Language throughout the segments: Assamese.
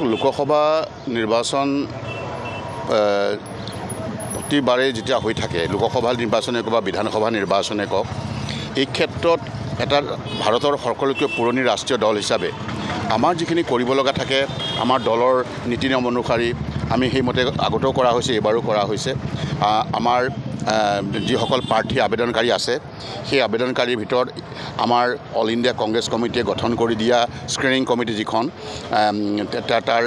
লোকসভা নিৰ্বাচন প্ৰতিবাৰে যেতিয়া হৈ থাকে লোকসভা নিৰ্বাচনে কওক বা বিধানসভা নিৰ্বাচনে কওক এই ক্ষেত্ৰত এটা ভাৰতৰ সকলোতকৈ পুৰণি ৰাষ্ট্ৰীয় দল হিচাপে আমাৰ যিখিনি কৰিব লগা থাকে আমাৰ দলৰ নীতি নিয়ম অনুসৰি আমি সেইমতে আগতেও কৰা হৈছে এবাৰো কৰা হৈছে আমাৰ যিসকল প্ৰাৰ্থী আবেদনকাৰী আছে সেই আবেদনকাৰীৰ ভিতৰত আমাৰ অল ইণ্ডিয়া কংগ্ৰেছ কমিটিয়ে গঠন কৰি দিয়া স্ক্ৰিনিং কমিটি যিখন তাৰ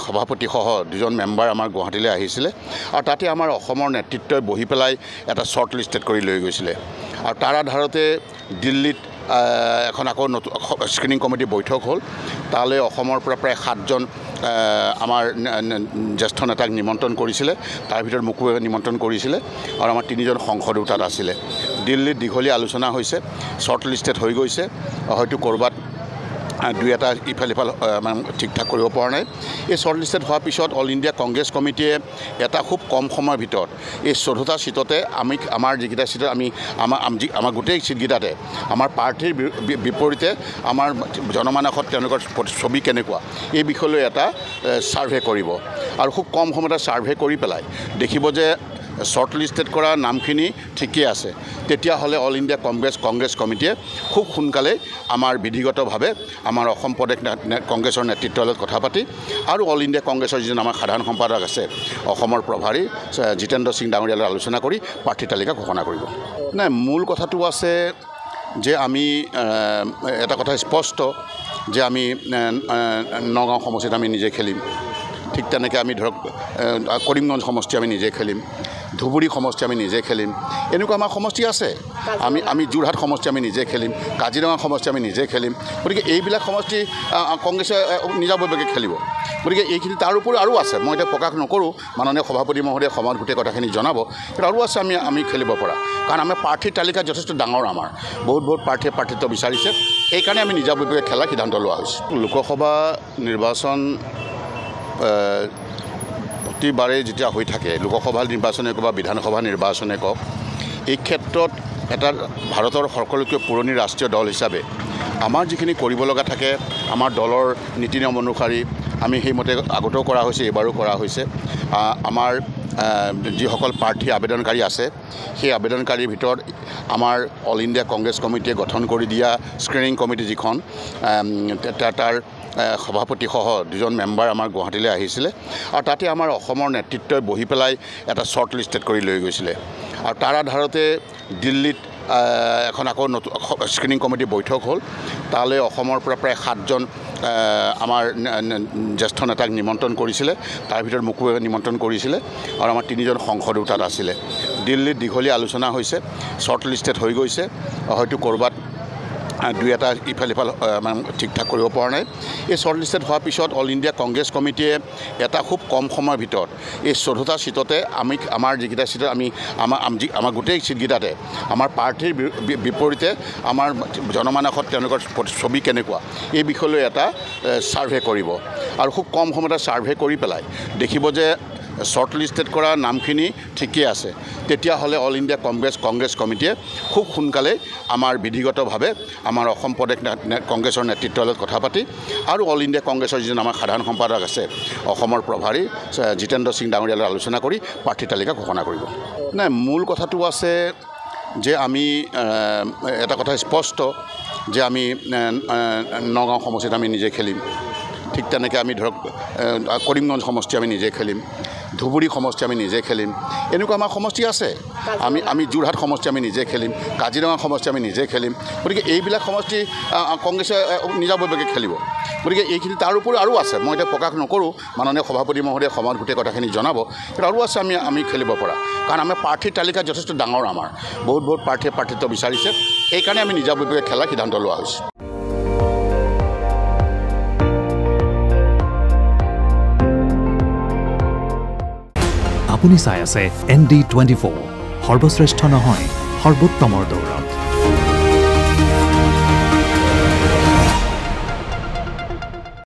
সভাপতিসহ দুজন মেম্বাৰ আমাৰ গুৱাহাটীলৈ আহিছিলে আৰু তাতে আমাৰ অসমৰ নেতৃত্বই বহি পেলাই এটা শ্বৰ্ট লিষ্টেড কৰি লৈ গৈছিলে আৰু তাৰ আধাৰতে দিল্লীত এখন আকৌ নতুন স্ক্ৰিনিং কমিটি বৈঠক হ'ল তালৈ অসমৰ পৰা প্ৰায় 7জন আমাৰ জ্যেষ্ঠ নেতাক নিমন্ত্ৰণ কৰিছিলে তাৰ ভিতৰত মোকো নিমন্ত্ৰণ কৰিছিলে আৰু আমাৰ 3জন সংসদো তাত আছিলে দিল্লীত দীঘলীয়া আলোচনা হৈছে শ্বৰ্ট লিষ্টেড হৈ গৈছে হয়তো ক'ৰবাত দুই এটা ইফাল মানে ঠিক ঠাক কৰিব পৰা নাই এই শ্বৰ্ট লিষ্টেড হোৱাৰ পিছত অল ইণ্ডিয়া কংগ্ৰেছ কমিটিয়ে এটা খুব কম সময়ৰ ভিতৰত এই 14টা সিটতে আমাৰ যিকেইটা সিটত আমাৰ গোটেই সিটকেইটাতে আমাৰ প্ৰাৰ্থীৰ বিপৰীতে আমাৰ জনমানসত তেওঁলোকৰ ছবি কেনেকুৱা এই বিষয়লৈ এটা ছাৰ্ভে কৰিব আৰু খুব কম সময়তে ছাৰ্ভে কৰি পেলাই দেখিব যে শ্বৰ্ট লিষ্টেড কৰা নামখিনি ঠিকেই আছে তেতিয়াহ'লে অল ইণ্ডিয়া কংগ্ৰেছ কমিটিয়ে খুব সোনকালে আমাৰ বিধিগতভাৱে আমাৰ অসম প্ৰদেশ কংগ্ৰেছৰ নেতৃত্বৰ লগত কথা পাতি আৰু অল ইণ্ডিয়া কংগ্ৰেছৰ যিজন আমাৰ সাধাৰণ সম্পাদক আছে অসমৰ প্ৰভাৰী জিতেন্দ্ৰ সিং ডাঙৰীয়াৰ লগত আলোচনা কৰি প্ৰাৰ্থী তালিকা ঘোষণা কৰিব নাই মূল কথাটো আছে যে আমি এটা কথা স্পষ্ট যে আমি নগাঁও সমষ্টিত আমি নিজে খেলিম ঠিক তেনেকৈ আমি ধৰক কৰিমগঞ্জ সমষ্টি আমি নিজে খেলিম ধুবুৰী সমষ্টি আমি নিজে খেলিম এনেকুৱা আমাৰ সমষ্টি আছে আমি যোৰহাট সমষ্টি আমি নিজে খেলিম কাজিৰঙা সমষ্টি আমি নিজে খেলিম গতিকে এইবিলাক সমষ্টি কংগ্ৰেছে নিজাববীয়াকৈ খেলিব গতিকে এইখিনি তাৰ উপৰিও আৰু আছে মই এতিয়া প্ৰকাশ নকৰোঁ মাননীয় সভাপতি মহোদয়ে সময়ত গোটেই কথাখিনি জনাব কিন্তু আৰু আছে আমি খেলিব পৰা কাৰণ আমাৰ প্ৰাৰ্থীৰ তালিকা যথেষ্ট ডাঙৰ আমাৰ বহুত প্ৰাৰ্থীয়ে প্ৰাৰ্থিত্ব বিচাৰিছে সেইকাৰণে আমি নিজাববীয়াকৈ খেলাৰ সিদ্ধান্ত লোৱা হৈছে লোকসভা নিৰ্বাচন প্ৰতিবাৰে যেতিয়া হৈ থাকে লোকসভা নিৰ্বাচনে কওক বা বিধানসভা নিৰ্বাচনে কওক এই ক্ষেত্ৰত এটা ভাৰতৰ সকলোতকৈ পুৰণি ৰাষ্ট্ৰীয় দল হিচাপে আমাৰ যিখিনি কৰিব লগা থাকে আমাৰ দলৰ নীতি নিয়ম অনুসৰি আমি সেইমতে আগতেও কৰা হৈছে এবাৰো কৰা হৈছে আমাৰ যিসকল প্ৰাৰ্থী আবেদনকাৰী আছে সেই আবেদনকাৰীৰ ভিতৰত আমাৰ অল ইণ্ডিয়া কংগ্ৰেছ কমিটিয়ে গঠন কৰি দিয়া স্ক্ৰিনিং কমিটি যিখন তাৰ সভাপতিসহ দুজন মেম্বাৰ আমাৰ গুৱাহাটীলৈ আহিছিলে আৰু তাতে আমাৰ অসমৰ নেতৃত্বই বহি পেলাই এটা শ্বৰ্ট লিষ্টেড কৰি লৈ গৈছিলে আৰু তাৰ আধাৰতে দিল্লীত এখন আকৌ নতুন স্ক্ৰিনিং কমিটি বৈঠক হ'ল তালৈ অসমৰ পৰা প্ৰায় 7জন আমাৰ জ্যেষ্ঠ নেতাক নিমন্ত্ৰণ কৰিছিলে তাৰ ভিতৰত মোকো নিমন্ত্ৰণ কৰিছিলে আৰু আমাৰ 3জন সংসদো তাত আছিলে দিল্লীত দীঘলীয়া আলোচনা হৈছে শ্বৰ্ট লিষ্টেড হৈ গৈছে হয়তো ক'ৰবাত দুই এটা ইফাল মানে ঠিক ঠাক কৰিব পৰা নাই এই শ্বৰ্ট লিষ্টেড হোৱাৰ পিছত অল ইণ্ডিয়া কংগ্ৰেছ কমিটিয়ে এটা খুব কম সময়ৰ ভিতৰত এই 14টা সিটতে আমাৰ যিকেইটা সিটত আমাৰ গোটেই সিটকেইটাতে আমাৰ প্ৰাৰ্থীৰ বিপৰীতে আমাৰ জনমানসত তেওঁলোকৰ ছবি কেনেকুৱা এই বিষয়লৈ এটা ছাৰ্ভে কৰিব আৰু খুব কম সময়তে ছাৰ্ভে কৰি পেলাই দেখিব যে শ্বৰ্ট লিষ্টেড কৰা নামখিনি ঠিকেই আছে তেতিয়াহ'লে অল ইণ্ডিয়া কংগ্ৰেছ কমিটিয়ে খুব সোনকালে আমাৰ বিধিগতভাৱে আমাৰ অসম প্ৰদেশ কংগ্ৰেছৰ নেতৃত্বৰ লগত কথা পাতি আৰু অল ইণ্ডিয়া কংগ্ৰেছৰ যিজন আমাৰ সাধাৰণ সম্পাদক আছে অসমৰ প্ৰভাৰী জিতেন্দ্ৰ সিং ডাঙৰীয়াৰ লগত আলোচনা কৰি প্ৰাৰ্থী তালিকা ঘোষণা কৰিব নাই মূল কথাটো আছে যে আমি এটা কথা স্পষ্ট যে আমি নগাঁও সমষ্টিত আমি নিজে খেলিম ঠিক তেনেকৈ আমি ধৰক কৰিমগঞ্জ সমষ্টি আমি নিজে খেলিম ধুবুৰী সমষ্টি আমি নিজে খেলিম এনেকুৱা আমাৰ সমষ্টি আছে আমি যোৰহাট সমষ্টি আমি নিজে খেলিম কাজিৰঙা সমষ্টি আমি নিজে খেলিম গতিকে এইবিলাক সমষ্টি কংগ্ৰেছে নিজাববীয়াকৈ খেলিব গতিকে এইখিনি তাৰ উপৰিও আৰু আছে মই এতিয়া প্ৰকাশ নকৰোঁ মাননীয় সভাপতি মহোদয়ে সময়ত গোটেই কথাখিনি জনাব কিন্তু আৰু আছে আমি খেলিব পৰা কাৰণ আমাৰ প্ৰাৰ্থীৰ তালিকা যথেষ্ট ডাঙৰ আমাৰ বহুত প্ৰাৰ্থীয়ে প্ৰাৰ্থিত্ব বিচাৰিছে সেইকাৰণে আমি নিজাববীয়াকৈ খেলাৰ সিদ্ধান্ত লোৱা হৈছে আপুনি চাই আছে ND24 সৰ্বশ্ৰেষ্ঠ নহয় সৰ্বোত্তমৰ দৌৰ